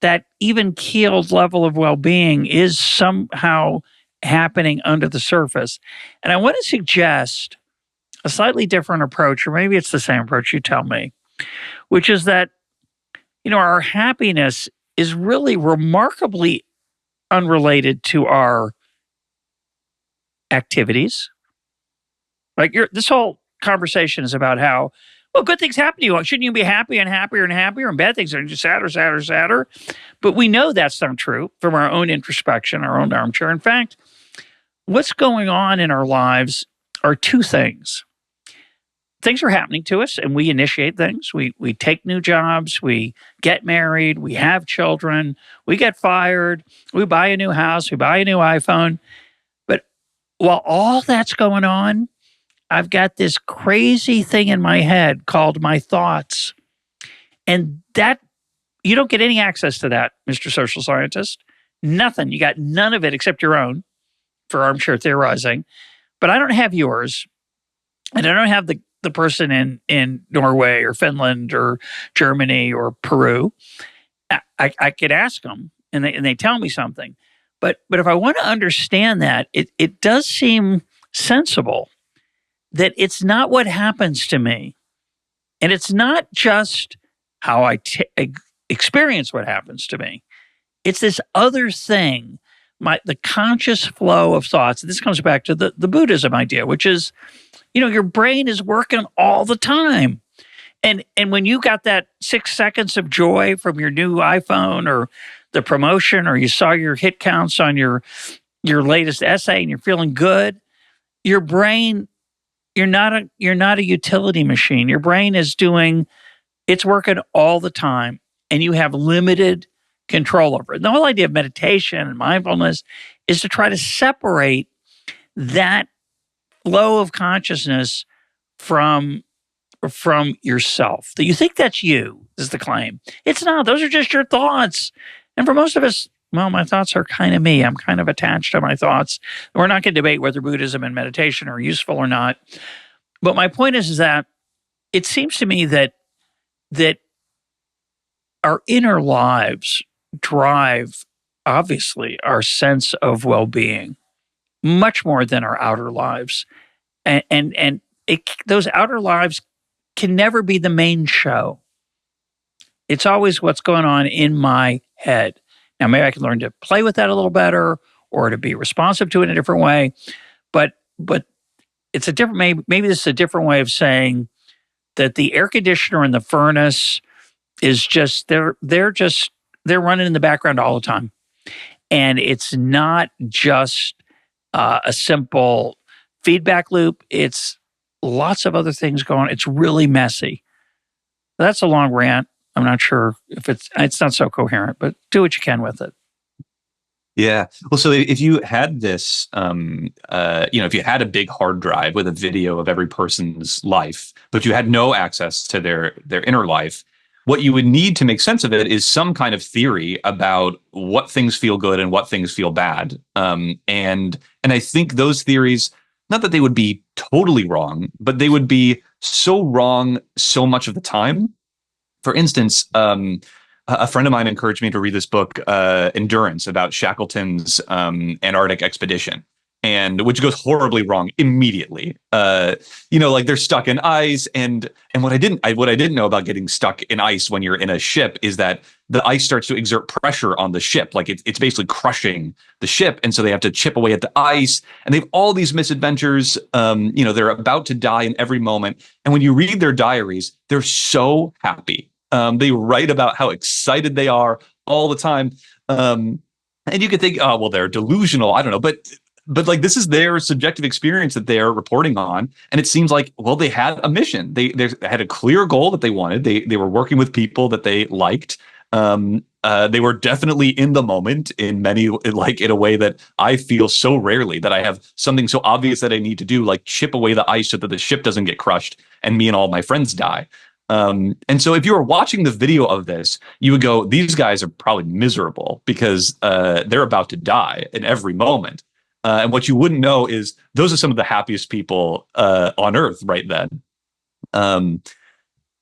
that even keeled level of well-being is somehow happening under the surface. And I want to suggest a slightly different approach, or maybe it's the same approach, you tell me, which is that, our happiness is really remarkably unrelated to our activities. Like this whole conversation is about how, well, good things happen to you. Shouldn't you be happy and happier and happier? And bad things are just sadder. But we know that's not true from our own introspection, our own armchair. In fact, what's going on in our lives are two things. Things are happening to us, and we initiate things. We take new jobs, we get married, we have children, we get fired, we buy a new house, we buy a new iPhone. But while all that's going on, I've got this crazy thing in my head called my thoughts. And that, you don't get any access to that, Mr. Social Scientist. Nothing. You got none of it except your own for armchair theorizing. But I don't have yours. And I don't have the person in Norway or Finland or Germany or Peru. I could ask them and they tell me something. But if I want to understand that, it does seem sensible that it's not what happens to me. And it's not just how I experience what happens to me. It's this other thing, the conscious flow of thoughts. This comes back to the Buddhism idea, which is, your brain is working all the time. And when you got that 6 seconds of joy from your new iPhone or the promotion, or you saw your hit counts on your latest essay and you're feeling good, your brain, you're not a utility machine. Your brain is it's working all the time, and you have limited control over it. The whole idea of meditation and mindfulness is to try to separate that flow of consciousness from yourself. That you think that's you, is the claim. It's not. Those are just your thoughts. And for most of us, well, my thoughts are kind of me. I'm kind of attached to my thoughts. We're not going to debate whether Buddhism and meditation are useful or not. But my point is that it seems to me that our inner lives drive, obviously, our sense of well-being much more than our outer lives. And those outer lives can never be the main show. It's always what's going on in my head. Now, maybe I can learn to play with that a little better or to be responsive to it in a different way. But it's a different, maybe this is a different way of saying that the air conditioner and the furnace is just, they're running in the background all the time. And it's not just a simple feedback loop. It's lots of other things going on. It's really messy. That's a long rant. I'm not sure if it's not so coherent, but do what you can with it. Yeah. Well, so if you had this, if you had a big hard drive with a video of every person's life, but you had no access to their inner life, what you would need to make sense of it is some kind of theory about what things feel good and what things feel bad. And I think those theories, not that they would be totally wrong, but they would be so wrong so much of the time. For instance, a friend of mine encouraged me to read this book, Endurance, about Shackleton's Antarctic expedition, and which goes horribly wrong immediately. Like they're stuck in ice, and what I didn't know about getting stuck in ice when you're in a ship is that the ice starts to exert pressure on the ship, like it's basically crushing the ship, and so they have to chip away at the ice, and they have all these misadventures. They're about to die in every moment, and when you read their diaries, they're so happy. They write about how excited they are all the time. And you could think, oh, well, they're delusional. I don't know. But like, this is their subjective experience that they're reporting on. And it seems like, well, they had a mission. They had a clear goal that they wanted. They were working with people that they liked. They were definitely in the moment in a way that I feel so rarely, that I have something so obvious that I need to do, like chip away the ice so that the ship doesn't get crushed and me and all my friends die. And so if you were watching the video of this, you would go, these guys are probably miserable because they're about to die in every moment. And what you wouldn't know is those are some of the happiest people on earth right then.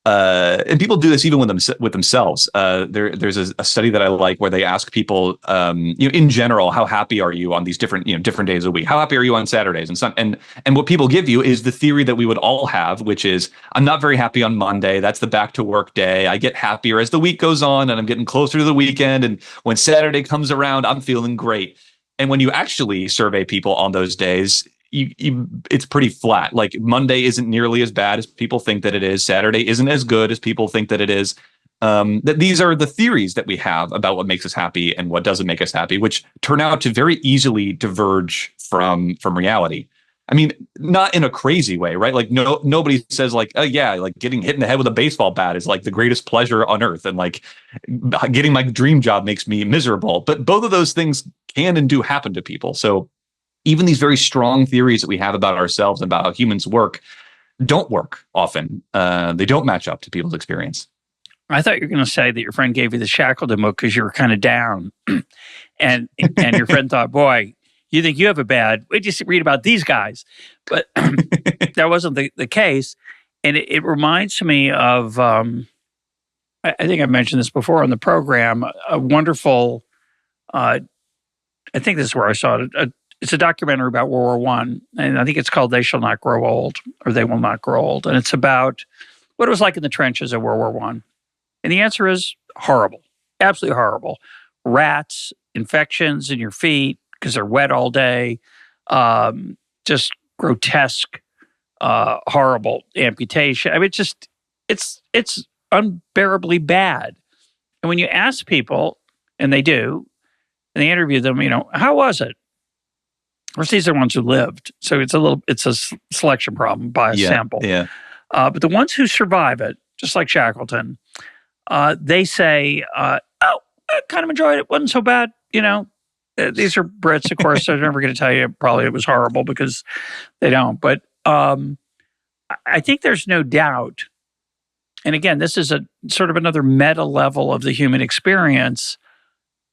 And people do this even with themselves. There's a study that I like where they ask people, in general, how happy are you on these different days a week? How happy are you on Saturdays and what people give you is the theory that we would all have, which is I'm not very happy on Monday. That's the back to work day. I get happier as the week goes on, and I'm getting closer to the weekend. And when Saturday comes around, I'm feeling great. And when you actually survey people on those days, it's pretty flat. Like Monday isn't nearly as bad as people think that it is. Saturday isn't as good as people think that it is. That these are the theories that we have about what makes us happy and what doesn't make us happy, which turn out to very easily diverge from reality. I mean, not in a crazy way, right? Like nobody says like, oh yeah, like getting hit in the head with a baseball bat is like the greatest pleasure on earth, and like getting my dream job makes me miserable. But both of those things can and do happen to people. So even these very strong theories that we have about ourselves and about how humans work don't work often. They don't match up to people's experience. I thought you were going to say that your friend gave you the Shackleton book because you were kind of down. and your friend thought, boy, you think you have it bad. We just read about these guys. But that wasn't the case. And it reminds me of, I think I've mentioned this before on the program, a wonderful, I think this is where I saw it, it's a documentary about World War I, and I think it's called They Shall Not Grow Old, or They Will Not Grow Old. And it's about what it was like in the trenches of World War I. And the answer is horrible, absolutely horrible. Rats, infections in your feet because they're wet all day, just grotesque, horrible amputation. I mean, it's unbearably bad. And when you ask people, and they do, and they interview them, how was it? Of course, these are ones who lived. So it's a selection problem, bias sample. Yeah. But the ones who survive it, just like Shackleton, they say, I kind of enjoyed it. Wasn't so bad. These are Brits, of course. They're never going to tell you probably it was horrible because they don't. But I think there's no doubt. And again, this is a sort of another meta level of the human experience.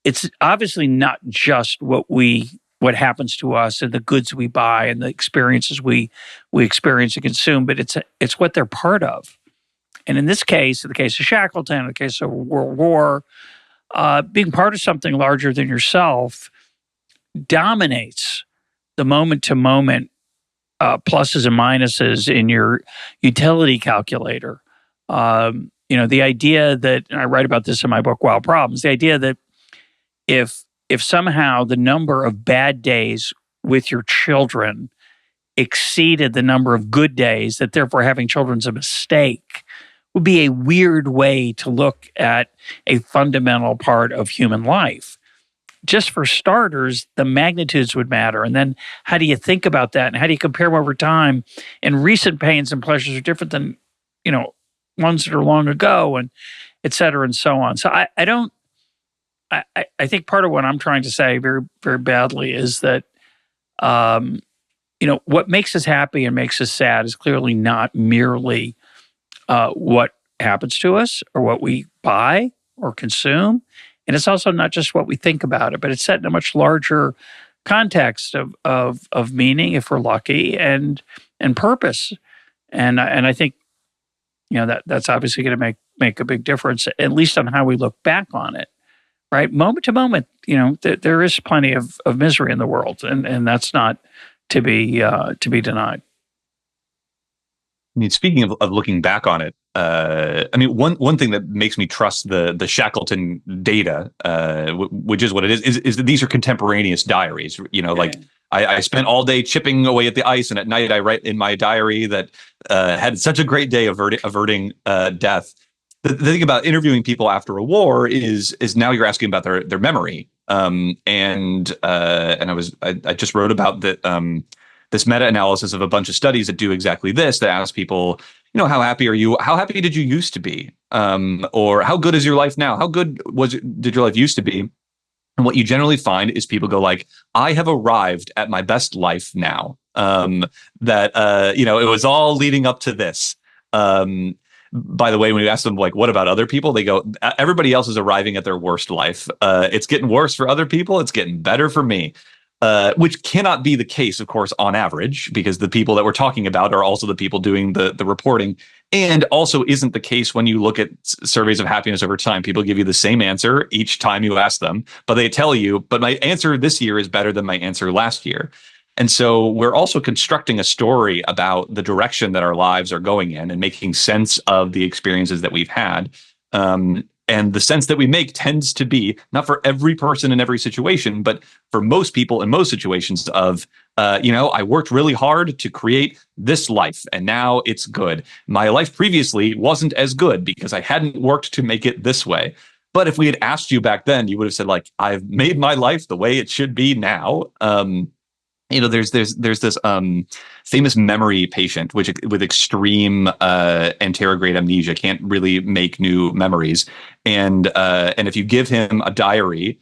It's obviously not just what happens to us and the goods we buy and the experiences we experience and consume, but it's what they're part of. And in this case, in the case of Shackleton, in the case of World War, being part of something larger than yourself dominates the moment-to-moment pluses and minuses in your utility calculator. The idea that, and I write about this in my book, Wild Problems, the idea that if somehow the number of bad days with your children exceeded the number of good days, that therefore having children's a mistake, would be a weird way to look at a fundamental part of human life. Just for starters, the magnitudes would matter. And then how do you think about that? And how do you compare them over time? And recent pains and pleasures are different than, ones that are long ago. et cetera, and so on. So I don't. I think part of what I'm trying to say very, very badly is that, what makes us happy and makes us sad is clearly not merely what happens to us or what we buy or consume. And it's also not just what we think about it, but it's set in a much larger context of meaning, if we're lucky, and purpose. And I think, that's obviously going to make a big difference, at least on how we look back on it. Right, moment to moment, there is plenty of misery in the world, and that's not to be denied. I mean, speaking of looking back on it, one thing that makes me trust the Shackleton data, which is what it is that these are contemporaneous diaries. Like I spent all day chipping away at the ice, and at night I write in my diary that had such a great day averting death. The thing about interviewing people after a war is now you're asking about their memory. And I just wrote about that this meta-analysis of a bunch of studies that do exactly this, that ask people, how happy are you? How happy did you used to be? Or how good is your life now? How good did your life used to be? And what you generally find is people go like, I have arrived at my best life now. It was all leading up to this. By the way, when you ask them, like, what about other people? They go, everybody else is arriving at their worst life. It's getting worse for other people. It's getting better for me, which cannot be the case, of course, on average, because the people that we're talking about are also the people doing the reporting, and also isn't the case when you look at surveys of happiness over time. People give you the same answer each time you ask them, but they tell you, but my answer this year is better than my answer last year. And so we're also constructing a story about the direction that our lives are going in and making sense of the experiences that we've had. And the sense that we make tends to be, not for every person in every situation, but for most people in most situations of, I worked really hard to create this life and now it's good. My life previously wasn't as good because I hadn't worked to make it this way. But if we had asked you back then, you would have said, like, I've made my life the way it should be now. There's this famous memory patient with extreme anterograde amnesia, can't really make new memories, and if you give him a diary,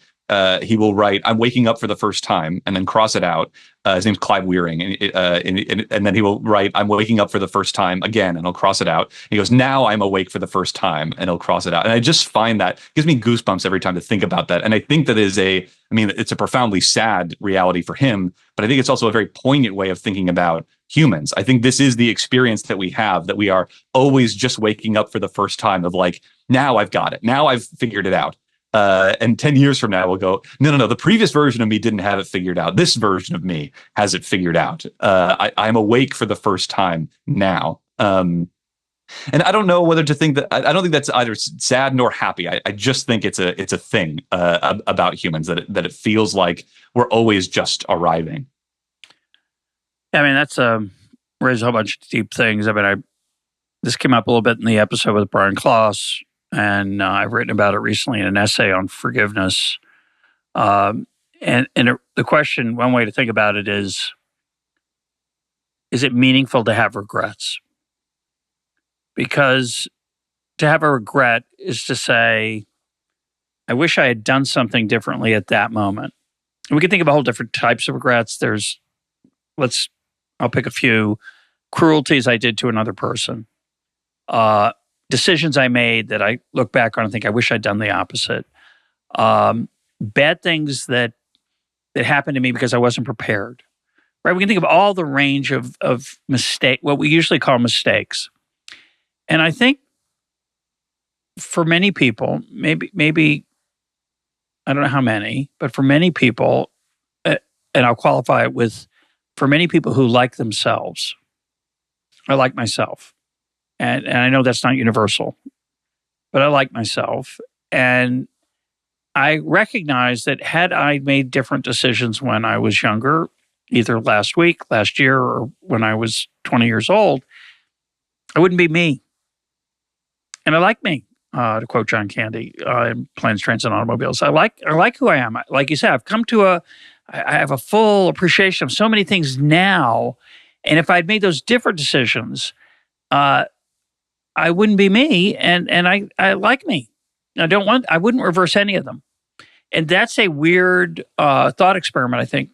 he will write, "I'm waking up for the first time," and then cross it out. His name's Clive Wearing, and then he will write, "I'm waking up for the first time" again, and he'll cross it out. He goes, "Now I'm awake for the first time," and he'll cross it out. And I just find that gives me goosebumps every time to think about that. And I think that it's a profoundly sad reality for him, but I think it's also a very poignant way of thinking about humans. I think this is the experience that we have, that we are always just waking up for the first time of like, now I've got it. Now I've figured it out. And 10 years from now, we'll go, no. The previous version of me didn't have it figured out. This version of me has it figured out. I'm awake for the first time now. And I don't know whether to think that, I don't think that's either sad nor happy. I just think it's a thing about humans that it feels like we're always just arriving. Yeah, I mean, that's raises a whole bunch of deep things. I mean, this came up a little bit in the episode with Brian Klaus, and I've written about it recently in an essay on forgiveness. The question, one way to think about it is it meaningful to have regrets? Because to have a regret is to say, I wish I had done something differently at that moment. And we can think of a whole different types of regrets. I'll pick a few. Cruelties I did to another person. Decisions I made that I look back on and think I wish I'd done the opposite. Bad things that happened to me because I wasn't prepared. Right? We can think of all the range of what we usually call mistakes. And I think for many people, maybe I don't know how many, but for many people, and I'll qualify it with, for many people who like themselves, I like myself. And I know that's not universal, but I like myself. And I recognize that had I made different decisions when I was younger, either last week, last year, or when I was 20 years old, I wouldn't be me. And I like me, to quote John Candy in Planes, Trains, and Automobiles. I like who I am. Like you said, I have a full appreciation of so many things now. And if I'd made those different decisions, I wouldn't be me, and I like me. I wouldn't reverse any of them. And that's a weird thought experiment, I think,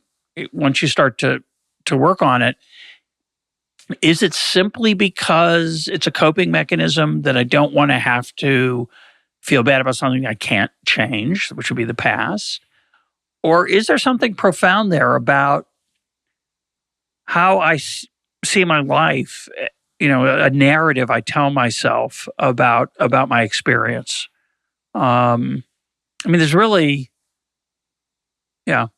once you start to work on it. Is it simply because it's a coping mechanism that I don't want to have to feel bad about something I can't change, which would be the past? Or is there something profound there about how I see my life, a narrative I tell myself about my experience? There's really, yeah.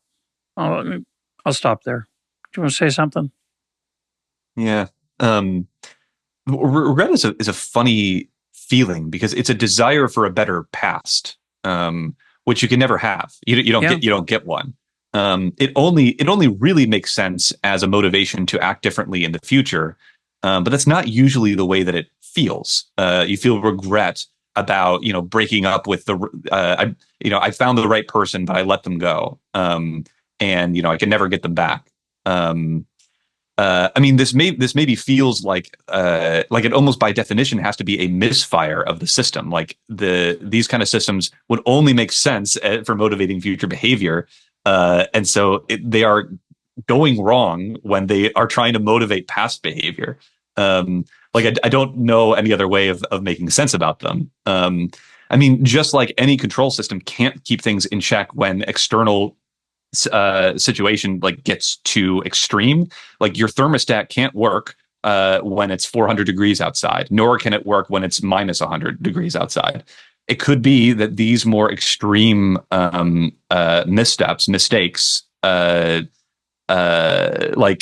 I'll stop there. Do you want to say something? Yeah. Regret is a funny feeling because it's a desire for a better past, which you can never have. You don't get one. It only really makes sense as a motivation to act differently in the future, but that's not usually the way that it feels. You feel regret about breaking up with I found the right person, but I let them go, and I can never get them back. This maybe feels like it almost by definition has to be a misfire of the system. Like these kind of systems would only make sense for motivating future behavior, and so they are going wrong when they are trying to motivate past behavior. I don't know any other way of making sense about them. Just like any control system can't keep things in check when external situation gets too extreme. Like your thermostat can't work when it's 400 degrees outside, nor can it work when it's minus 100 degrees outside. It could be that these more extreme mistakes, like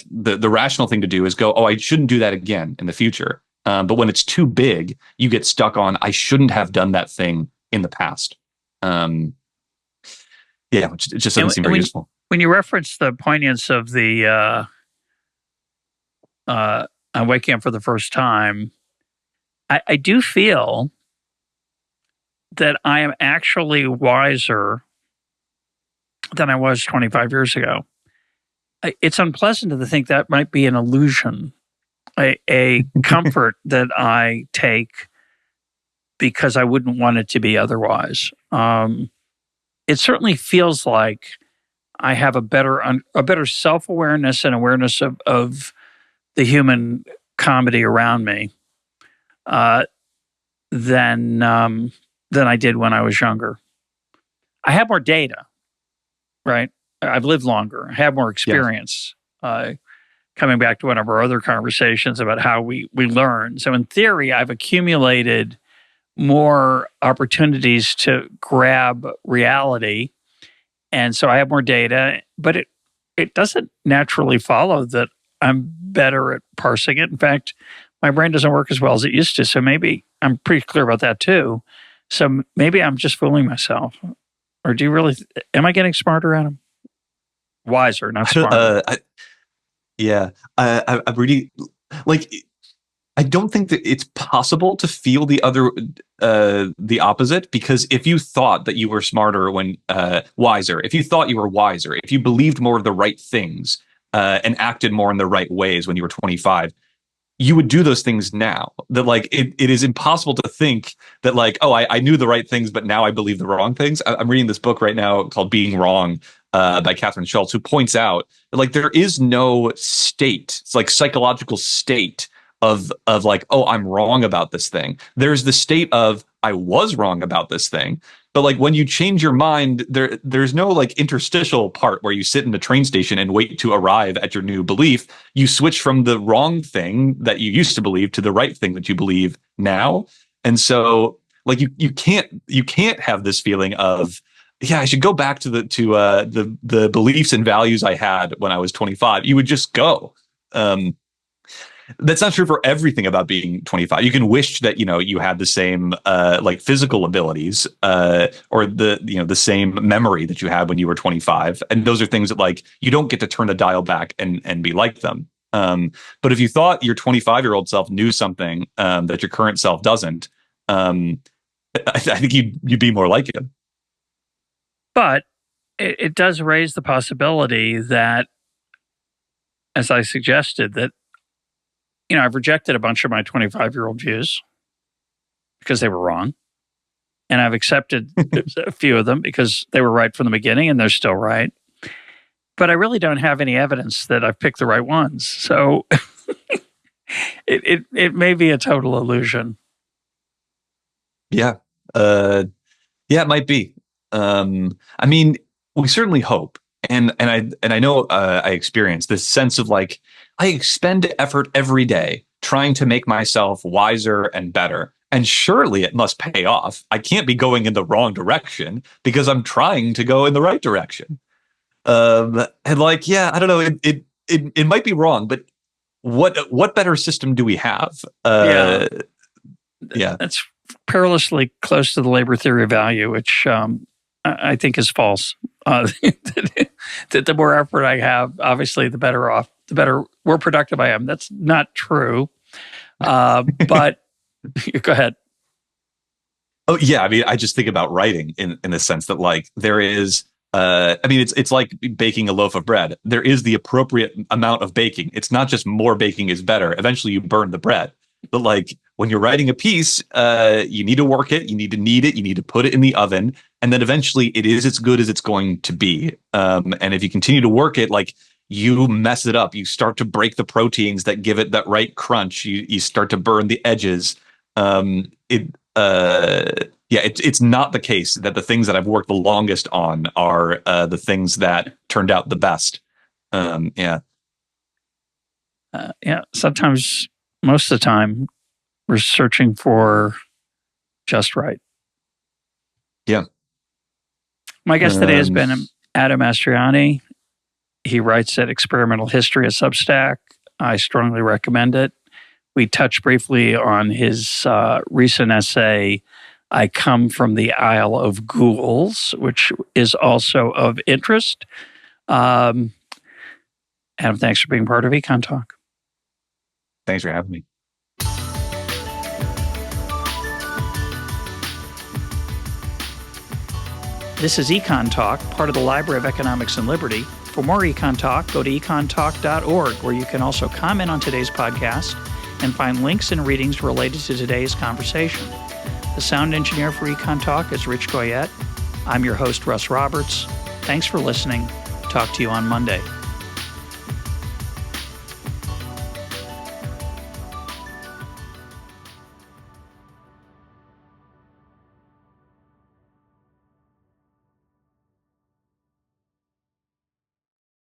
the rational thing to do is go, oh, I shouldn't do that again in the future. But when it's too big, you get stuck on, I shouldn't have done that thing in the past. Which it just doesn't seem very useful. When you reference the poignance of the I'm waking up for the first time, I do feel that I am actually wiser than I was 25 years ago. It's unpleasant to think that might be an illusion, a comfort that I take because I wouldn't want it to be otherwise. It certainly feels like I have a better self-awareness and awareness of the human comedy around me than I did when I was younger. I have more data, right? I've lived longer. I have more experience. Yes. Coming back to one of our other conversations about how we learn. So in theory, I've accumulated more opportunities to grab reality. And so I have more data, but it doesn't naturally follow that I'm better at parsing it. In fact, my brain doesn't work as well as it used to. So maybe I'm pretty clear about that too. So maybe I'm just fooling myself. Or do you really, am I getting smarter, Adam? Wiser, not smarter. I really, I don't think that it's possible to feel the opposite, because if you thought that you were smarter when wiser, if you thought you were wiser, if you believed more of the right things and acted more in the right ways when you were 25, you would do those things now. That it is impossible to think that I knew the right things, but now I believe the wrong things. I'm reading this book right now called Being Wrong by Catherine Schultz, who points out that there is no state. It's like psychological state of I'm wrong about this thing. There's the state of I was wrong about this thing. But when you change your mind, there's no interstitial part where you sit in the train station and wait to arrive at your new belief. You switch from the wrong thing that you used to believe to the right thing that you believe now. And so you can't have this feeling of, I should go back to the beliefs and values I had when I was 25. You would just go. That's not true for everything about being 25. You can wish that you had the same physical abilities or the same memory that you had when you were 25, and those are things that you don't get to turn the dial back and be like them. But if you thought your 25-year-old self knew something that your current self doesn't, I think you'd be more like him. But it does raise the possibility that, as I suggested, that I've rejected a bunch of my 25-year-old views because they were wrong. and I've accepted a few of them because they were right from the beginning and they're still right. But I really don't have any evidence that I've picked the right ones. So it may be a total illusion. Yeah. It might be. I mean, we certainly hope. And I know I experience this sense of like, I expend effort every day trying to make myself wiser and better. And surely it must pay off. I can't be going in the wrong direction because I'm trying to go in the right direction. And like, yeah, I don't know. It might be wrong, but what better system do we have? Yeah, that's perilously close to the labor theory of value, which I think is false. That the more effort I have, obviously, the better more productive I am. That's not true. But go ahead. Oh yeah, I mean, I just think about writing in the sense that like there is. I mean, it's like baking a loaf of bread. There is the appropriate amount of baking. It's not just more baking is better. Eventually, you burn the bread. But like when you're writing a piece, you need to work it. You need to knead it. You need to put it in the oven, and then eventually, it is as good as it's going to be. And if you continue to work it, like you mess it up, you start to break the proteins that give it that right crunch. You start to burn the edges. It's not the case that the things that I've worked the longest on are the things that turned out the best. Sometimes, most of the time, we're searching for just right. Yeah. My guest today has been Adam Mastroianni. He writes at Experimental History, a Substack. I strongly recommend it. We touched briefly on his recent essay, I Come from the Isle of Ghouls, which is also of interest. Adam, thanks for being part of EconTalk. Thanks for having me. This is EconTalk, part of the Library of Economics and Liberty. For more EconTalk, go to econtalk.org, where you can also comment on today's podcast and find links and readings related to today's conversation. The sound engineer for EconTalk is Rich Goyette. I'm your host, Russ Roberts. Thanks for listening. Talk to you on Monday.